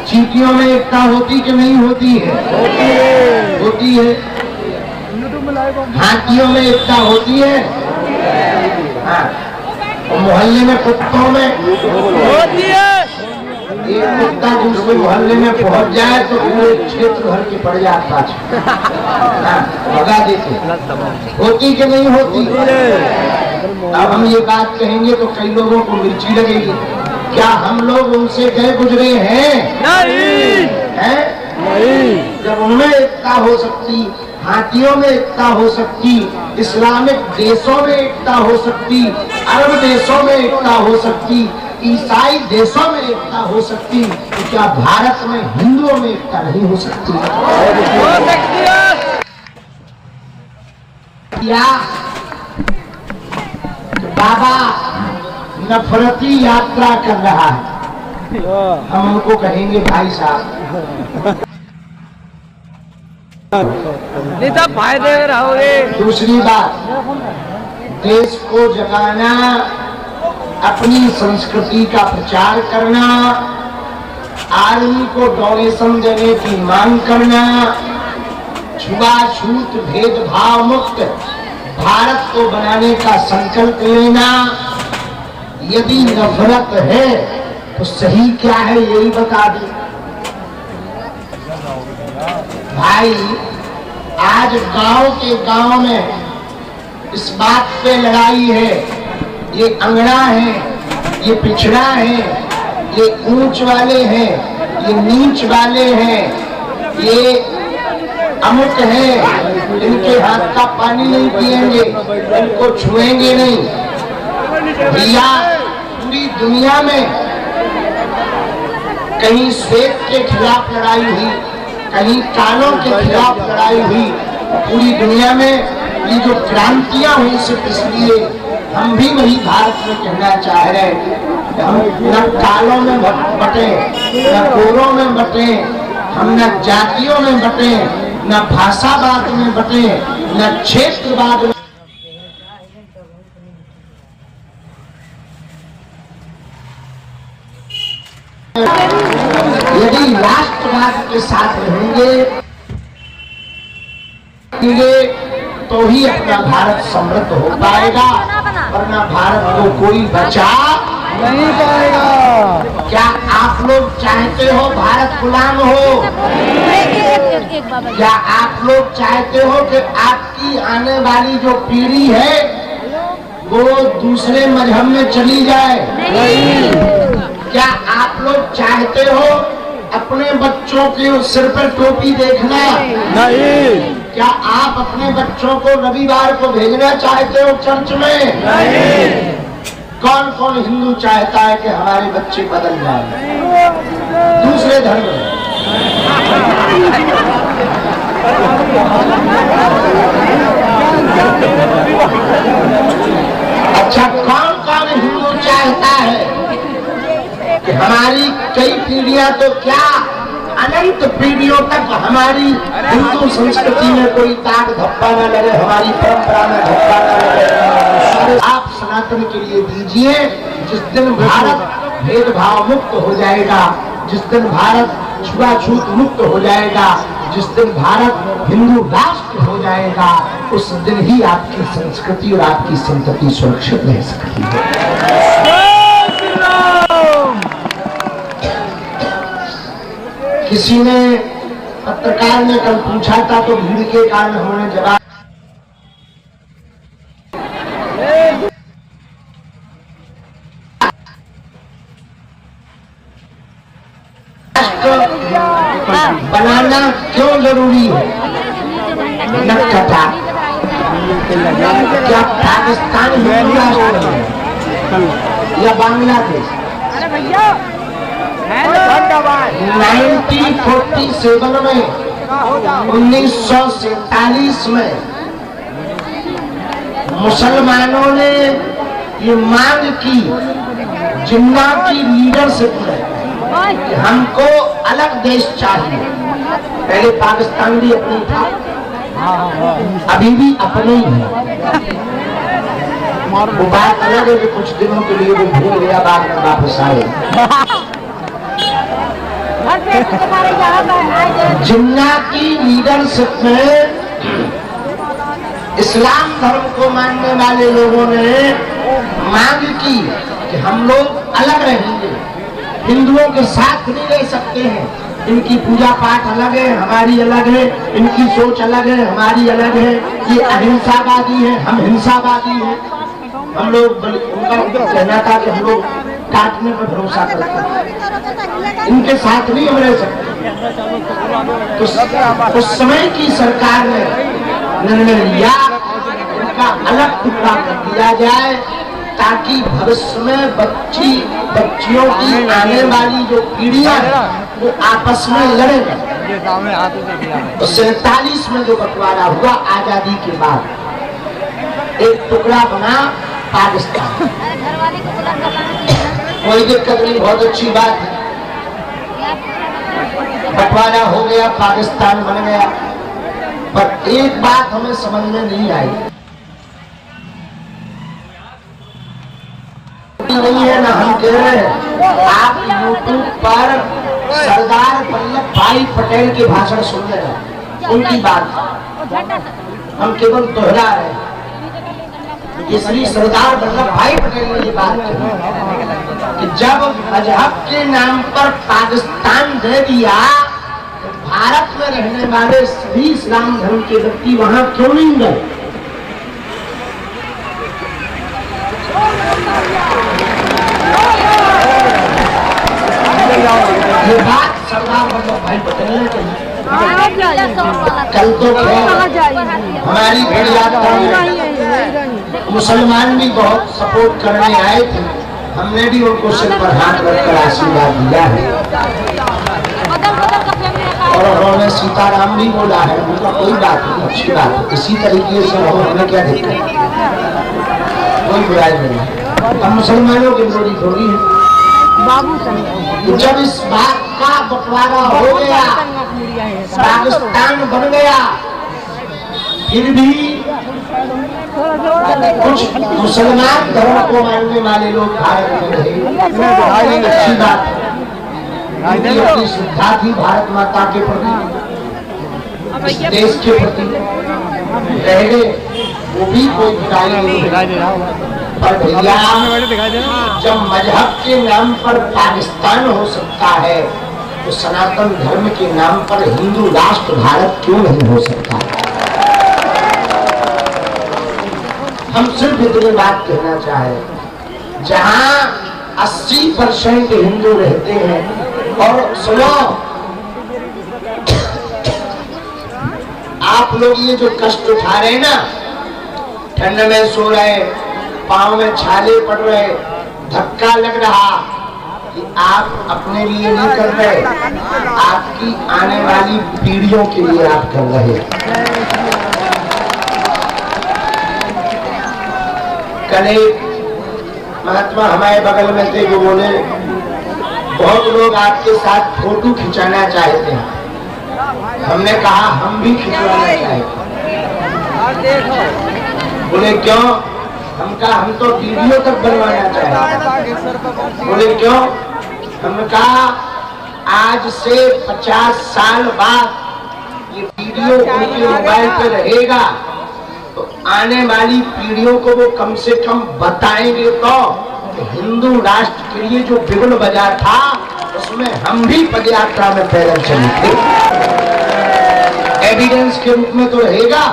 चीटियों में एकता होती कि नहीं होती है? होती है। हाथियों में एकता होती है? हाँ। और मोहल्ले में कुत्तों में होती है। एक कुत्ता दूसरे मोहल्ले में पहुंच जाए तो पूरे क्षेत्र भर के पड़ जाता है, भगा देते। होती कि नहीं होती? अब हम ये बात कहेंगे तो कई लोगों को मिर्ची लगेगी। क्या हम लोग उनसे गए गुजरे हैं? नहीं है? नहीं। जब उनमें एकता हो सकती, हाथियों में एकता हो सकती, इस्लामिक देशों में एकता हो सकती, अरब देशों में एकता हो सकती, ईसाई देशों में एकता हो सकती, तो क्या भारत में हिंदुओं में एकता नहीं हो सकती? हो सकती है। क्या बाबा नफरती यात्रा कर रहा है, हम उनको कहेंगे भाई साहब फायदे रहोगे। दूसरी बात, देश को जगाना, अपनी संस्कृति का प्रचार करना, आर्मी को डोनेशन देने की मांग करना, छुआछूत भेदभाव मुक्त भारत को बनाने का संकल्प लेना, यदि नफरत है तो सही क्या है यही बता दें भाई। आज गांव के गांव में इस बात पे लड़ाई है, ये अंगड़ा है, ये पिछड़ा है, ये ऊंच वाले हैं, ये नीच वाले हैं, ये अमुक है, इनके हाथ का पानी नहीं पिएंगे, इनको छुएंगे नहीं। भैया पूरी दुनिया में कहीं श्वेत के खिलाफ लड़ाई हुई, कहीं कालों के खिलाफ लड़ाई हुई। पूरी दुनिया में ये जो क्रांतियां हुई सिर्फ इसलिए हम भी वही भारत में कहना चाह रहे हैं। हम न कालों में बटे, न गोरों में बटे, हम न जातियों में बटे, न भाषावाद में बटे, न क्षेत्रवाद में। यदि राष्ट्रवाद के साथ रहेंगे तो ही अपना भारत समृद्ध हो पाएगा, वरना भारत को कोई बचा नहीं पाएगा। क्या आप लोग चाहते हो भारत गुलाम हो? क्या आप लोग चाहते हो कि आपकी आने वाली जो पीढ़ी है वो दूसरे मजहब में चली जाए? नहीं। क्या आप लोग चाहते हो अपने बच्चों के सिर पर टोपी देखना? नहीं। क्या आप अपने बच्चों को रविवार को भेजना चाहते हो चर्च में? नहीं। कौन कौन हिंदू चाहता है कि हमारे बच्चे बदल जाए दूसरे धर्म में? अच्छा, कौन कौन हिंदू चाहता है कि हमारी कई पीढ़ियां तो क्या अनंत पीढ़ियों तक हमारी हिंदू संस्कृति में कोई दाग धब्बा न लगे, हमारी परंपरा में धब्बा न लगे। आप सनातन के लिए दीजिए। जिस दिन भारत भेदभाव मुक्त हो जाएगा, जिस दिन भारत छुआछूत मुक्त हो जाएगा, जिस दिन भारत हिंदू राष्ट्र हो जाएगा, उस दिन ही आपकी संस्कृति और आपकी संतति सुरक्षित रह सकती है। किसी ने पत्रकार ने कल पूछा था तो भीड़ के कारण उन्होंने जवाब बनाना क्यों जरूरी है? नक्कटा क्या पाकिस्तान हिंदू राष्ट्र है या बांग्लादेश? 1947 में 1947 में मुसलमानों ने ये मांग की जिन्ना की लीडरशिप में कि हमको अलग देश चाहिए। पहले पाकिस्तान भी अपनी था, अभी भी अपने ही है। वो बात अलग है कि कुछ दिनों के लिए वो भूल गया, बाद में वापस आए। जिन्ना की लीडरशिप में इस्लाम धर्म को मानने वाले लोगों ने मांग की कि हम लोग अलग रहेंगे, हिंदुओं के साथ नहीं रह सकते हैं। इनकी पूजा पाठ अलग है, हमारी अलग है, इनकी सोच अलग है, हमारी अलग है। ये अहिंसावादी है, हम हिंसावादी हैं। हम लोग उनका कहना था कि हम लोग काटने पर भरोसा करते हैं, इनके साथ नहीं हम रह सकते। तो उस समय की सरकार ने निर्णय लिया उनका अलग टुकड़ा कर दिया जाए, ताकि भविष्य में बच्चियों की आने वाली जो पीढ़ियां हैं वो आपस में लड़े। तो 47 में जो बंटवारा हुआ आजादी के बाद, एक टुकड़ा बना पाकिस्तान। कोई दिक्कत नहीं, बहुत अच्छी बात है। बंटवारा हो गया, पाकिस्तान बन गया। पर एक बात हमें समझ में नहीं आई, नहीं है ना हम कह रहे हैं। आप यूट्यूब पर सरदार वल्लभ भाई पटेल के भाषण सुन लेना, उनकी बात हम केवल दोहरा रहे हैं। इसलिए सरदार वल्लभ भाई पटेल ने ये बात की कि जब मजहब के नाम पर पाकिस्तान दे दिया, तो भारत में रहने वाले सभी इस्लाम धर्म के व्यक्ति वहां क्यों नहीं गए? ये बात सरदार वल्लभ भाई पटेल ने कही। कल तो हमारी भीड़ यात्रा में मुसलमान भी बहुत सपोर्ट करने आए थे, हमने भी उनको सिर पर हाथ रखकर आशीर्वाद दिया है। और उन्होंने सीताराम भी बोला है, उनका कोई बात नहीं, अच्छी बात है। इसी तरीके से हमें क्या दिक्कत, कोई बुराई नहीं। हम मुसलमानों की विरोधी थोड़ी है। जब इस बात का बंटवारा हो गया, पाकिस्तान बन गया, फिर भी कुछ मुसलमान धर्म को मानने वाले लोग भारत में रहे। अच्छी बात है, अपनी श्रद्धा थी भारत माता के प्रति, देश के प्रति रह गए, वो भी कोई बुराई नहीं। पर भैया जब मजहब के नाम पर पाकिस्तान हो सकता है, तो सनातन धर्म के नाम पर हिंदू राष्ट्र भारत क्यों नहीं हो सकता? हम सिर्फ इतनी बात कहना चाहे, जहां 80% हिंदू रहते हैं, और सुनो, आप लोग ये जो कष्ट उठा रहे हैं ना, ठंड में सो रहे, पांव में छाले पड़ रहे, धक्का लग रहा, कि आप अपने लिए नहीं कर रहे, आपकी आने वाली पीढ़ियों के लिए आप कर रहे। कल एक महात्मा हमारे बगल में थे, वो बोले बहुत लोग आपके साथ फोटो खिंचाना चाहते हैं। हमने कहा हम भी खिंचवाना चाहते। बोले क्यों? हम कहा हम तो वीडियो तक बनवाना चाहते। बोले क्यों? हमने कहा आज से 50 साल बाद ये वीडियो उनके मोबाइल पे रहेगा, तो आने वाली पीढ़ियों को वो कम से कम बताएंगे तो हिंदू राष्ट्र के लिए जो बिगुल बजा था, उसमें हम भी पदयात्रा में पैदल चले थे। एविडेंस के रूप में तो रहेगा।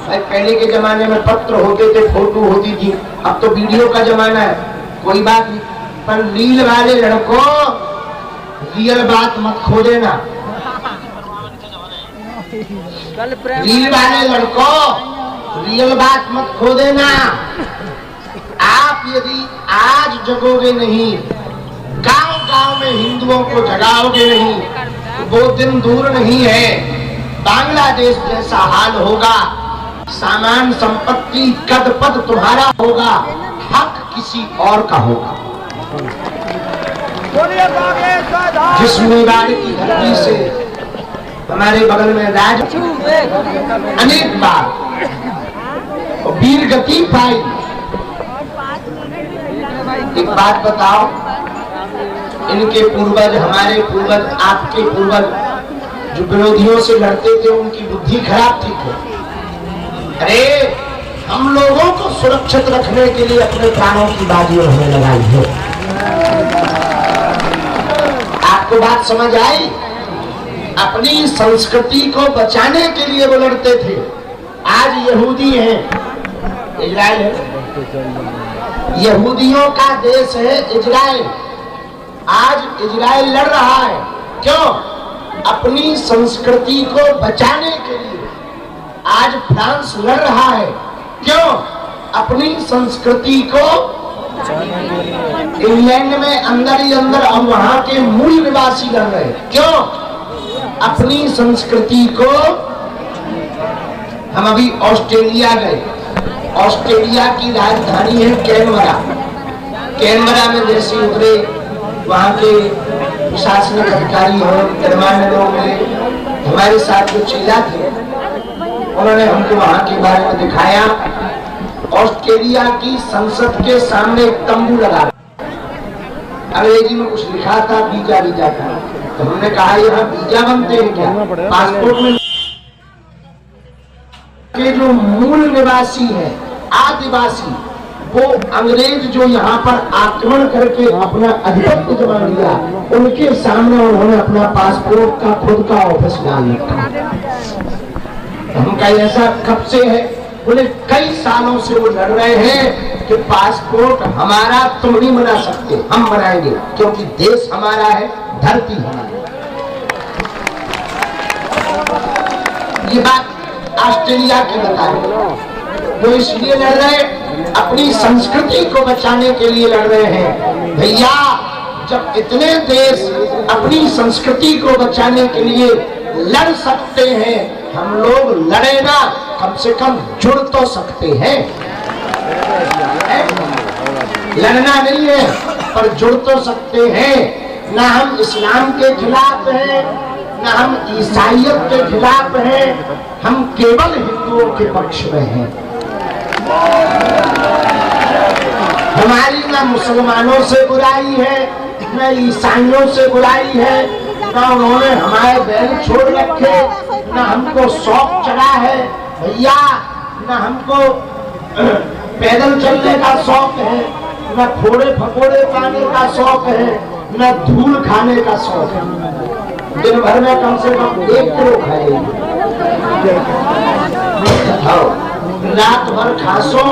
भाई पहले के जमाने में पत्र होते थे, फोटो होती थी, अब तो वीडियो का जमाना है, कोई बात नहीं। पर रील वाले लड़कों, रियल बात मत खो देना। रील वाले लड़कों, रियल बात मत खो देना। आप यदि आज जगोगे नहीं, गांव-गांव में हिंदुओं को जगाओगे नहीं, तो वो दिन दूर नहीं है, बांग्लादेश जैसा हाल होगा। सामान संपत्ति कद पद तुम्हारा होगा, हक किसी और का होगा। जिस मेवाड़ की धरती से हमारे बगल में राज अनेक बार वीर गति पाई। एक बात बताओ, इनके पूर्वज, हमारे पूर्वज, आपके पूर्वज जो विरोधियों से लड़ते थे उनकी बुद्धि खराब थी क्या? अरे हम लोगों को सुरक्षित रखने के लिए अपने प्राणों की बाजी उन्होंने लगाई है। आपको बात समझ आई? अपनी संस्कृति को बचाने के लिए वो लड़ते थे। आज यहूदी हैं, इजराइल है, यहूदियों का देश है इजराइल। आज इजराइल लड़ रहा है, क्यों? अपनी संस्कृति को बचाने के लिए। आज फ्रांस लड़ रहा है, क्यों? अपनी संस्कृति को। इंग्लैंड में अंदर ही अंदर अब वहां के मूल निवासी लड़ रहे, क्यों? अपनी संस्कृति को। हम अभी ऑस्ट्रेलिया गए, ऑस्ट्रेलिया की राजधानी है कैनबरा। कैनबरा में जैसे उतरे, वहां के प्रशासनिक अधिकारी और गणमान्य लोग मिले, हमारे साथ जो चेला थे उन्होंने हमको वहां के बारे में दिखाया। ऑस्ट्रेलिया की संसद के सामने एक तंबू लगा, अंग्रेजी में कुछ लिखा था, वीजा वीजा का। तो हमने कहा यहाँ वीजा बनते हैं क्या? पासपोर्ट में के जो मूल निवासी है, आदिवासी, वो अंग्रेज जो यहाँ पर आक्रमण करके अपना अधिपत्य जमा लिया, उनके सामने उन्होंने अपना पासपोर्ट का खुद का ऑफिस डाल रखा। हम कहीं ऐसा कब से है? बोले कई सालों से वो लड़ रहे हैं कि पासपोर्ट हमारा तुम नहीं बना सकते, हम बनाएंगे, क्योंकि देश हमारा है, धरती हमारी। ये बात ऑस्ट्रेलिया की बताई। वो इसलिए लड़ रहे, अपनी संस्कृति को बचाने के लिए लड़ रहे हैं। भैया, जब इतने देश अपनी संस्कृति को बचाने के लिए लड़ सकते हैं, हम लोग लड़े ना, कम से कम जुड़ तो सकते हैं। लड़ना नहीं है, पर जुड़ तो सकते हैं। ना हम इस्लाम के खिलाफ हैं, ना हम ईसाइयत के खिलाफ हैं, हम केवल हिंदुओं के पक्ष में हैं। हमारी ना मुसलमानों से बुराई है, न ईसाइयों से बुराई है, ना उन्होंने हमारे बैल छोड़ रखे, ना हमको शौक चढ़ा है भैया, ना हमको पैदल चलने का शौक है, ना फोड़े फकोड़े पाने का शौक है, ना धूल खाने का शौक है। दिन भर में कम से कम 1 किलो खाएंगे, रात भर खासो,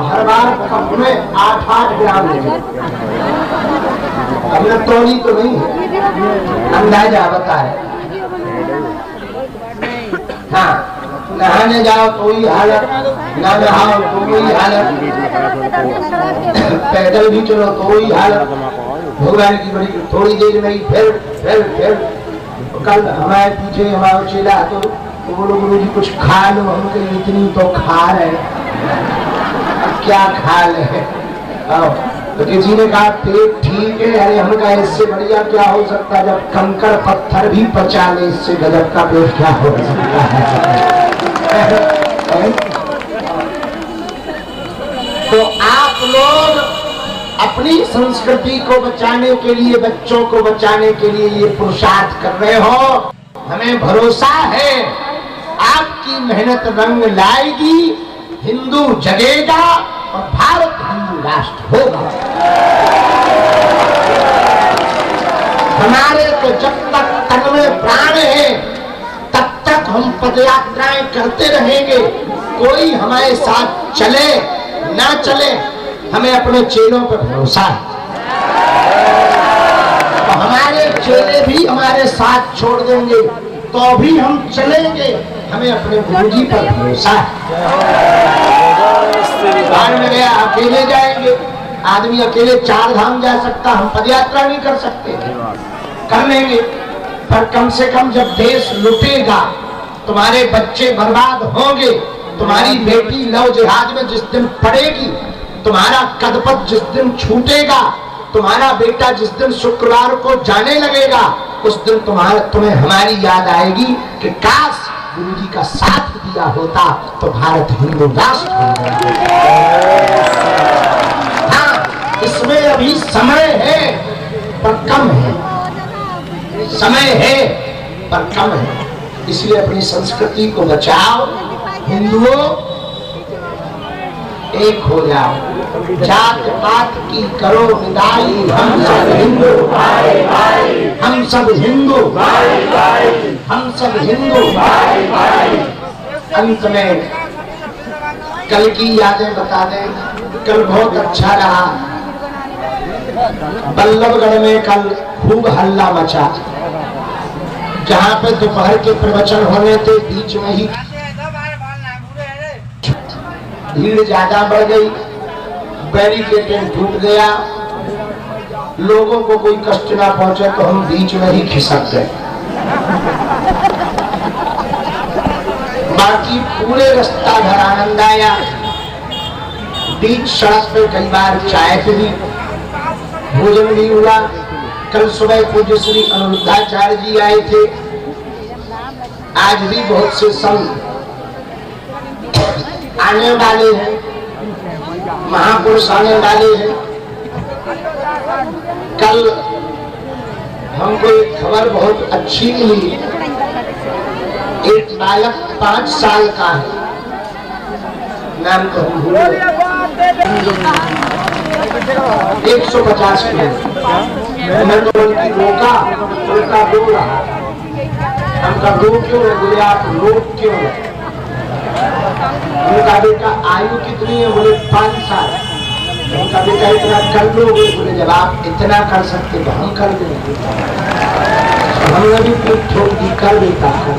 हर बार कप में 8-8 ग्राम लेंगे। हमने तोड़ी तो नहीं है, अंदाजा बता है। हाँ, नहाने जाओ तो ही हालत, ना नहाओ तो वही हालत, पैदल भी चलो तो ही हालत। भगवान की बड़ी थोड़ी देर में ही फिर कल हमारे पीछे हमारा चेला तो बोलो गुरु जी कुछ खा लो, हम कहीं इतनी तो खा रहे, क्या खा ले? तो किसी ने कहा पेट ठीक है। अरे हम कहा इससे बढ़िया क्या हो सकता है, जब कंकड़ पत्थर भी पचा ले, इससे गजब का पेट क्या हो सकता है? तो आप लोग अपनी संस्कृति को बचाने के लिए, बच्चों को बचाने के लिए ये पुरुषार्थ कर रहे हो। हमें भरोसा है आपकी मेहनत रंग लाएगी, हिंदू जगेगा और भारत हिंदू राष्ट्र होगा। हमारे तो जब तक तन में प्राण है तब तक हम पदयात्राएं करते रहेंगे। कोई हमारे साथ चले ना चले, हमें अपने चेलों पर भरोसा है। तो हमारे चेले भी हमारे साथ छोड़ देंगे तो भी हम चलेंगे, हमें अपने गुरुजी पर भरोसा है। बाहर में गया अकेले जाएंगे, आदमी अकेले 4 धाम जा सकता, हम पदयात्रा नहीं कर सकते, कर लेंगे। पर कम से कम जब देश लुटेगा, तुम्हारे बच्चे बर्बाद होंगे, तुम्हारी बेटी लव जिहाद में जिस दिन पड़ेगी, तुम्हारा कदपत जिस दिन छूटेगा, तुम्हारा बेटा जिस दिन शुक्रवार को जाने लगेगा, उस दिन तुम्हें हमारी याद आएगी कि काश गुरुजी का साथ दिया होता तो भारत हिंदू राष्ट्र बन गया। हाँ, इसमें अभी समय है, पर कम है, समय है पर कम है। इसलिए अपनी संस्कृति को बचाओ, हिंदुओं एक हो जाओ, जात पात की करो विदाई, हम सब हिंदू, हम सब हिंदू, हम सब हिंदू। अंत में कल की यादें बता दें। कल बहुत अच्छा रहा, बल्लभगढ़ में कल खूब हल्ला मचा। जहां पे दोपहर के प्रवचन होने थे, बीच में ही भीड़ ज्यादा बढ़ गई, बैरिकेड टूट गया, लोगों को कोई कष्ट ना पहुंचे तो हम बीच में ही खिसक गए। बाकी पूरे रास्ता घर आनंद आया। बीच सड़क पे कई बार चाय पी, भोजन भी हुआ। कल सुबह पूज्य श्री अनिरुद्धाचार्य जी आए थे। आज भी बहुत से संत आने वाले हैं, महापुरुष आने वाले हैं। कल हमको एक खबर बहुत अच्छी मिली। एक बालक 5 साल का है, नाम तो हम भूल गए, 150 किलो। मैं तो उनकी रोका, उनका रो रहा। हमका रो क्यों है? बोले आप लोग क्यों है? उनका बेटा आयु कितनी है? बोले 5 साल। उनका बेटा इतना कर लोगे? बोले जब आप इतना कर सकते तो हम कर देंगे। हमने भी कुछ छोड़ दी, कर देता है।